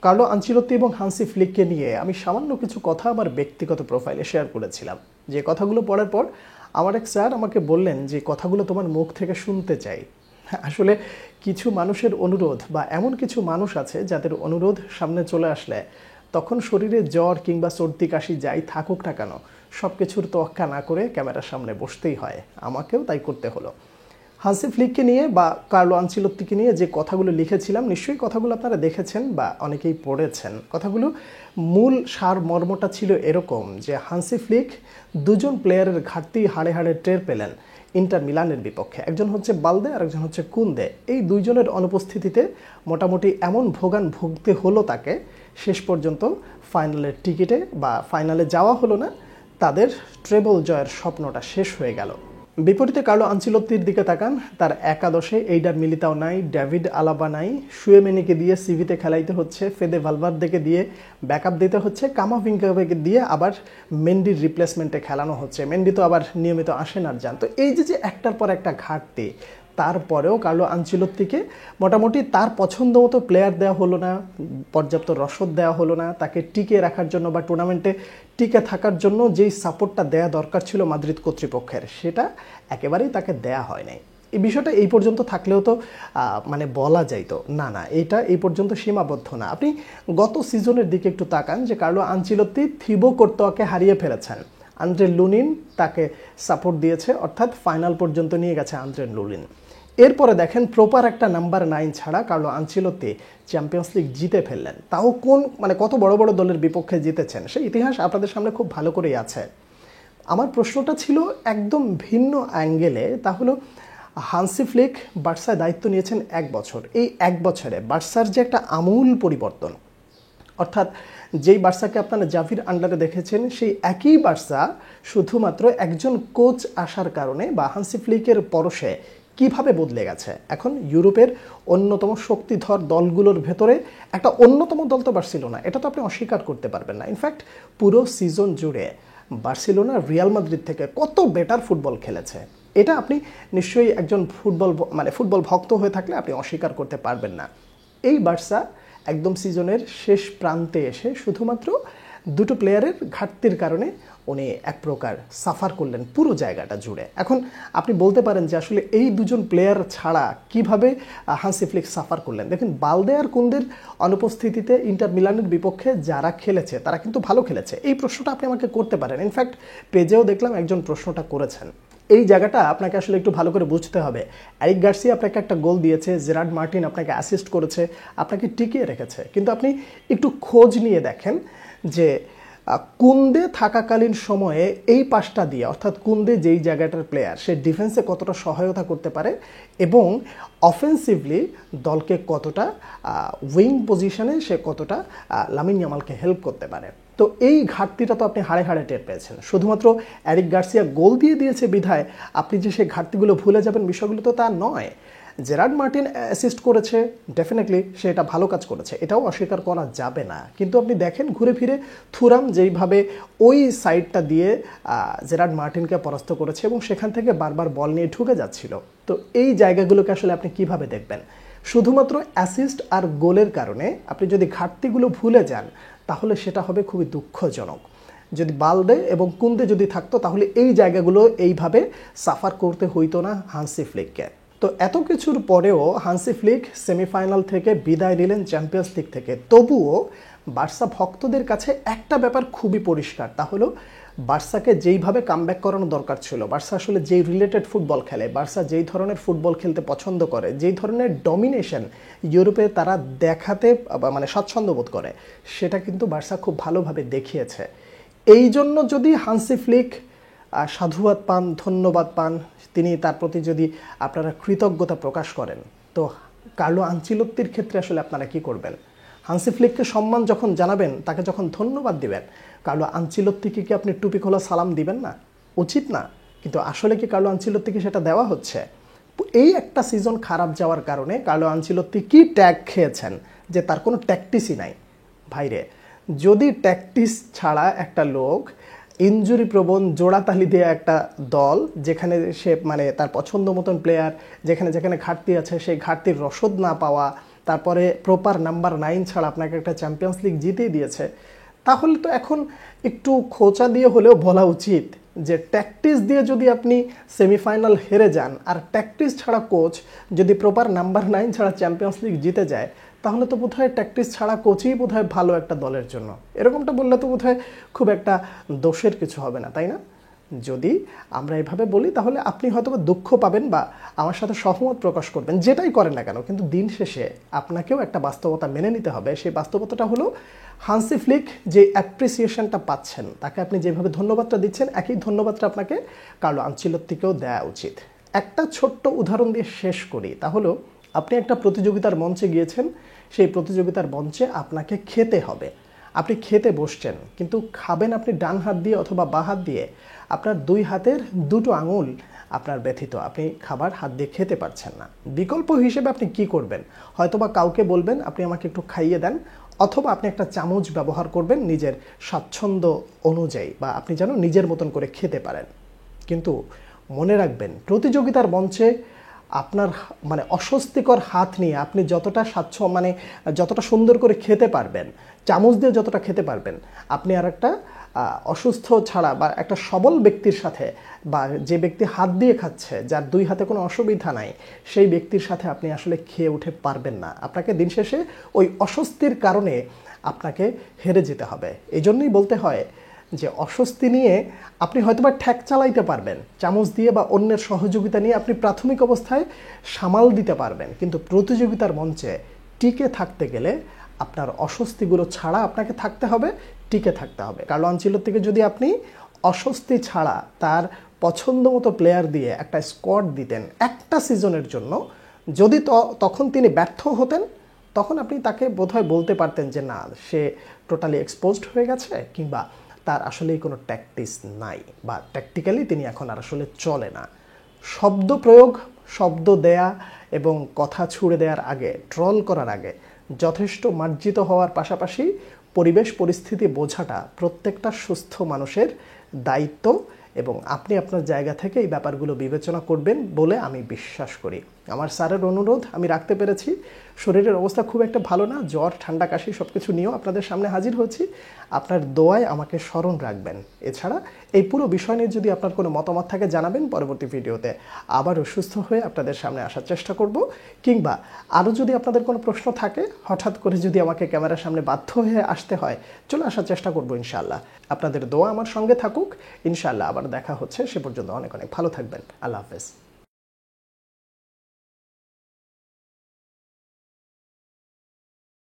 Carlo Ancelotti এবং Hansi ফ্লিককে নিয়ে আমি সামান্য কিছু কথা আমার ব্যক্তিগত প্রোফাইলে শেয়ার করেছিলাম। যে কথাগুলো পড়ার পর আমার এক স্যার আমাকে বললেন যে কথাগুলো তোমার মুখ থেকে শুনতে চাই। আসলে কিছু মানুষের অনুরোধ বা এমন কিছু মানুষ আছে যাদের অনুরোধ সামনে চলে আসলে তখন শরীরে জ্বর কিংবা সর্দি কাশি যাই থাকুক না কেন সব কিছুর তোয়াক্কা না করে ক্যামেরার সামনে বসতেই হয়। আমাকেও তাই করতে হলো। হান্সি ফ্লিককে নিয়ে বা কার্লো আনচেলত্তিকে নিয়ে যে কথাগুলো লিখেছিলাম, নিশ্চয়ই কথাগুলো আপনারা দেখেছেন বা অনেকেই পড়েছেন। কথাগুলো মূল সার মর্মটা ছিল এরকম যে হান্সি ফ্লিক দুজন প্লেয়ারের ঘাটতি হাড়ে হাড়ে টের পেলেন ইন্টার মিলানের বিপক্ষে। একজন হচ্ছে বালদে আর একজন হচ্ছে কুন্দে। এই দুইজনের অনুপস্থিতিতে মোটামুটি এমন ভোগান ভুগতে হলো তাকে, শেষ পর্যন্ত ফাইনালের টিকিটে বা ফাইনালে যাওয়া হলো না, তাদের ট্রেবল জয়ের স্বপ্নটা শেষ হয়ে গেল। বিপরীতে কার্লো আনচেলত্তির দিকে তাকান, তার একাদশে এইডার মিলিতাও নাই, ডেভিড আলাবা নাই, শুয়েমেনিকে দিয়ে সিভিতে খেলাইতে হচ্ছে, ফেদে ভালভার্দেকে দিয়ে ব্যাকআপ দিতে হচ্ছে, কামাভিঙ্গাকে দিয়ে আবার মেন্ডির রিপ্লেসমেন্টে খেলানো হচ্ছে। মেন্ডি তো আবার নিয়মিত আসেন আর যান। তো এই যে একটার পর একটা ঘাটতি, তারপরেও কার্লো আনচেলত্তিকে মোটামুটি তার পছন্দ মতো প্লেয়ার দেওয়া হলো না, পর্যাপ্ত রসদ দেওয়া হলো না, তাকে টিকে রাখার জন্য বা টুর্নামেন্টে টিকে থাকার জন্য যেই সাপোর্টটা দেওয়া দরকার ছিল মাদ্রিদ কর্তৃপক্ষের, সেটা একেবারেই তাকে দেয়া হয় নাই। এই বিষয়টা এই পর্যন্ত থাকলেও তো মানে বলা যাইতো না এটা এই পর্যন্ত সীমাবদ্ধ না। আপনি গত সিজনের দিকে একটু তাকান যে কার্লো আনচেলত্তি থিবো কোর্তোয়াকে হারিয়ে ফেলেছেন, আন্দ্রে লুনিন তাকে সাপোর্ট দিয়েছে, অর্থাৎ ফাইনাল পর্যন্ত নিয়ে গেছে আন্দ্রে লুনিন। এরপরে দেখেন প্রপার একটা নাম্বার 9 ছাড়া কার্লো আনচেলত্তি চ্যাম্পিয়ন্স লিগ জিতে ফেললেন। তাও কত বড় বড় দলের বিপক্ষে জিতেছেন সেই ইতিহাস আপনাদের সামনে খুব ভালো করেই আছে। আমার প্রশ্নটা ছিল একদম ভিন্ন অ্যাঙ্গেলে, তা হলো হান্সি ফ্লিক বার্সায় দায়িত্ব নিয়েছেন 1 বছর। এই 1 বছরে বার্সার যে একটা আমূল পরিবর্তন, অর্থাৎ যেই বার্সাকে আপনারা জাভির আন্ডারে দেখেছেন সেই একই বার্সা শুধুমাত্র একজন কোচ আসার কারণে বা হান্সি ফ্লিকের পরশে কিভাবে বদলে গেছে। এখন ইউরোপের অন্যতম শক্তিধর দলগুলোর ভেতরে একটা অন্যতম দল তো বার্সেলোনা, এটা তো আপনি অস্বীকার করতে পারবেন না। ইনফ্যাক্ট পুরো সিজন জুড়ে বার্সেলোনা রিয়াল মাদ্রিদ থেকে কত বেটার ফুটবল খেলেছে, এটা আপনি নিশ্চয়ই একজন ফুটবল ভক্ত হয়ে থাকলে আপনি অস্বীকার করতে পারবেন না। এই বার্সা একদম সিজনের শেষ প্রান্তে এসে শুধুমাত্র দুটো প্লেয়ারের ঘাটতির কারণে উনি এক প্রকার সাফার করলেন পুরো জায়গাটা জুড়ে। এখন আপনি বলতে পারেন যে আসলে এই দুজন প্লেয়ার ছাড়া কিভাবে হান্সি ফ্লিক সাফার করলেন। দেখেন, বালদে আর কুন্দের অনুপস্থিতিতে ইন্টার মিলানের বিপক্ষে যারা খেলেছে তারা কিন্তু ভালো খেলেছে। এই প্রশ্নটা আপনি আমাকে করতে পারেন। ইনফ্যাক্ট পেজেও দেখলাম একজন প্রশ্নটা করেছেন। এই জায়গাটা আপনাকে আসলে একটু ভালো করে বুঝতে হবে। এরিক গার্সিয়া আপনাকে একটা গোল দিয়েছে, জেরার্ড মার্টিন আপনাকে অ্যাসিস্ট করেছে, আপনাকে টিকিয়ে রেখেছে, কিন্তু আপনি একটু খোঁজ নিয়ে দেখেন যে কুন্দে থাকাকালীন সময়ে এই পাশটা দিয়ে, অর্থাৎ কুন্দে যেই জায়গাটার প্লেয়ার, সে ডিফেন্সে কতটা সহায়তা করতে পারে এবং অফেন্সিভলি দলকে কতটা উইং পজিশনে সে কতটা লামিন ইয়ামালকে হেল্প করতে পারে। তো এই ঘাটতিটা তো আপনি হাড়ে হাড়ে টের পেয়েছেন। শুধুমাত্র এরিক গার্সিয়া গোল দিয়ে দিয়েছে বিধায় আপনি যে সেই ঘাটতিগুলো ভুলে যাবেন, বিষয়গুলো তো তা নয়। জেরার্ড মার্টিন অ্যাসিস্ট করেছে, ডেফিনেটলি সে এটা ভালো কাজ করেছে, এটাও অস্বীকার করা যাবে না। কিন্তু আপনি দেখেন ঘুরে ফিরে থুরাম যেইভাবে ওই সাইডটা দিয়ে জেরার্ড মার্টিনকে পরাস্ত করেছে এবং সেখান থেকে বারবার বল নিয়ে ঢুকে যাচ্ছিল। তো এই জায়গাগুলোকে আসলে আপনি কিভাবে দেখবেন? শুধুমাত্র অ্যাসিস্ট আর গোলের কারণে আপনি যদি ঘাটতিগুলো ভুলে যান তাহলে সেটা হবে খুবই দুঃখজনক। যদি বালদে এবং কুন্দে যদি থাকতো তাহলে এই জায়গাগুলো এইভাবে সাফার করতে হইতো না হান্সি ফ্লিককে। তো এত কিছুর পরেও হান্সি ফ্লিক সেমিফাইনাল থেকে বিদায় নিলেন চ্যাম্পিয়ন্স লিগ থেকে। তবুও বার্সা ভক্তদের কাছে একটা ব্যাপার খুবই পরিষ্কার, তা হলো বার্সাকে যেইভাবে কামব্যাক করানো দরকার ছিল, বার্সা আসলে যেই রিলেটেড ফুটবল খেলে, বার্সা যেই ধরনের ফুটবল খেলতে পছন্দ করে, যেই ধরনের ডমিনেশন ইউরোপে তারা দেখাতে স্বাচ্ছন্দ্য বোধ করে, সেটা কিন্তু বার্সা খুব ভালোভাবে দেখিয়েছে। এই জন্য যদি হান্সি ফ্লিক সাধুবাদ পান, ধন্যবাদ পান, তিনি তার প্রতি যদি আপনারা কৃতজ্ঞতা প্রকাশ করেন, তো কার্লো আনচেলত্তির ক্ষেত্রে আসলে আপনারা কি করবেন? হান্সি ফ্লিককে সম্মান যখন জানাবেন, তাকে যখন ধন্যবাদ দিবেন, কার্লো আনচেলত্তিকে কি আপনি টুপি খোলা সালাম দিবেন না? উচিত না? কিন্তু আসলে কি কার্লো আনচেলত্তিকে সেটা দেওয়া হচ্ছে? এই একটা সিজন খারাপ যাওয়ার কারণে কার্লো আনচেলত্তি কি ট্যাগ খেয়েছেন যে তার কোনো ট্যাকটিসই নাই। ভাইরে, যদি ট্যাকটিস ছাড়া একটা লোক ইনজুরি প্রবণ জোড়াতালি দিয়ে একটা দল, যেখানে সে তার পছন্দ মতন প্লেয়ার, যেখানে যেখানে ঘাটতি আছে সেই ঘাটতির রসদ না পাওয়া, তারপরে প্রপার নাম্বার 9 ছাড়া আপনাকে একটা চ্যাম্পিয়ন্স লিগ জিতিয়ে দিয়েছে, তাহলে তো এখন একটু খোঁচা দিয়ে হলেও বলা উচিত যে ট্যাকটিস দিয়ে যদি আপনি সেমিফাইনাল হেরে যান আর ট্যাকটিস ছাড়া কোচ যদি প্রপার নাম্বার 9 ছাড়া চ্যাম্পিয়ন্স লিগ জিতে যায়, তাহলে তো বোধহয় ট্যাকটিস ছাড়া কোচই বোধহয় ভালো একটা দলের জন্য। এরকমটা বললে তো বোধহয় খুব একটা দোষের কিছু হবে না, তাই না? যদি আমরা এভাবে বলি তাহলে আপনি হয়তো দুঃখ পাবেন বা আমার সাথে সহমত প্রকাশ করবেন, যেটাই করেন না কেন, কিন্তু দিন শেষে আপনাকেও একটা বাস্তবতা মেনে নিতে হবে। সেই বাস্তবতাটা হলো হান্সি ফ্লিক যে অ্যাপ্রিসিয়েশনটা পাচ্ছেন, তাকে আপনি যেভাবে ধন্যবাদটা দিচ্ছেন, একই ধন্যবাদটা আপনাকে কার্লো আনচেলত্তিকেও দেওয়া উচিত। একটা ছোট্ট উদাহরণ দিয়ে শেষ করি, তাহলে আপনি একটা প্রতিযোগিতার মঞ্চে গিয়েছেন, সেই প্রতিযোগিতার মঞ্চে আপনাকে খেতে হবে, আপনি খেতে বসছেন, কিন্তু খাবেন আপনি ডান হাত দিয়ে অথবা বাঁ হাত দিয়ে, আপনার 2 হাতের 2টো আঙুল আপনার ব্যথিত, আপনি খাবার হাত দিয়ে খেতে পারছেন না। বিকল্প হিসেবে আপনি কি করবেন? হয়তোবা কাউকে বলবেন আপনি আমাকে একটু খাইয়ে দেন, অথবা আপনি একটা চামচ ব্যবহার করবেন নিজের স্বাচ্ছন্দ্য অনুযায়ী, বা আপনি যেন নিজের মতন করে খেতে পারেন। কিন্তু মনে রাখবেন, প্রতিযোগিতার মঞ্চে আপনার মানে অস্বস্তিকর হাত নিয়ে আপনি যতটা যতটা সুন্দর করে খেতে পারবেন, চামচ দিয়ে যতটা খেতে পারবেন, আপনি আর একটা অসুস্থ ছাড়া বা একটা সবল ব্যক্তির সাথে, বা যে ব্যক্তি হাত দিয়ে খাচ্ছে, যার 2 হাতে কোনো অসুবিধা নাই, সেই ব্যক্তির সাথে আপনি আসলে খেয়ে উঠে পারবেন না। আপনাকে দিন শেষে ওই অস্বস্তির কারণে আপনাকে হেরে যেতে হবে। এই জন্যই বলতে হয় যে অস্বস্তি নিয়ে আপনি হয়তোবা ঠ্যাক চালাইতে পারবেন, চামচ দিয়ে বা অন্যের সহযোগিতা নিয়ে আপনি প্রাথমিক অবস্থায় সামাল দিতে পারবেন, কিন্তু প্রতিযোগিতার মঞ্চে টিকে থাকতে গেলে আপনার অস্বস্তিগুলো ছাড়া আপনাকে থাকতে হবে, টিকে থাকতে হবে। কার্লো আনচেলত্তিকে যদি আপনি অস্বস্তি ছাড়া তার পছন্দ মতো প্লেয়ার দিয়ে একটা স্কোয়াড দিতেন একটা সিজনের জন্য, যদি তখন তিনি ব্যর্থ হতেন, তখন আপনি তাকে বোধহয় বলতে পারতেন যে না, সে টোটালি এক্সপোজড হয়ে গেছে, কিংবা তার আসলেই কোনো ট্যাকটিস নাই, বা ট্যাকটিক্যালি তিনি এখন আর আসলে চলে না। শব্দ প্রয়োগ, শব্দ দেয়া এবং কথা ছুড়ে দেওয়ার আগে, ট্রল করার আগে যথেষ্ট মার্জিত হওয়ার পাশাপাশি পরিবেশ পরিস্থিতি বোঝাটা প্রত্যেকটা সুস্থ মানুষের দায়িত্ব, এবং আপনি আপনার জায়গা থেকে এই ব্যাপারগুলো বিবেচনা করবেন বলে আমি বিশ্বাস করি। আমার স্যারের অনুরোধ আমি রাখতে পেরেছি। শরীরের অবস্থা খুব একটা ভালো না, জ্বর ঠান্ডা কাশি সব কিছু নিয়েও আপনাদের সামনে হাজির হয়েছি। আপনার দোয়ায় আমাকে স্মরণ রাখবেন। এছাড়া এই পুরো বিষয় নিয়ে যদি আপনার কোনো মতামত থাকে জানাবেন, পরবর্তী ভিডিওতে আবারও সুস্থ হয়ে আপনাদের সামনে আসার চেষ্টা করব। কিংবা আরও যদি আপনাদের কোনো প্রশ্ন থাকে, হঠাৎ করে যদি আমাকে ক্যামেরার সামনে বাধ্য হয়ে আসতে হয়, চলে আসার চেষ্টা করব ইনশাআল্লাহ। আপনাদের দোয়া আমার সঙ্গে থাকুক, ইনশাআল্লাহ আবার দেখা হচ্ছে। সে পর্যন্ত অনেক অনেক ভালো থাকবেন। আল্লাহ হাফেজ।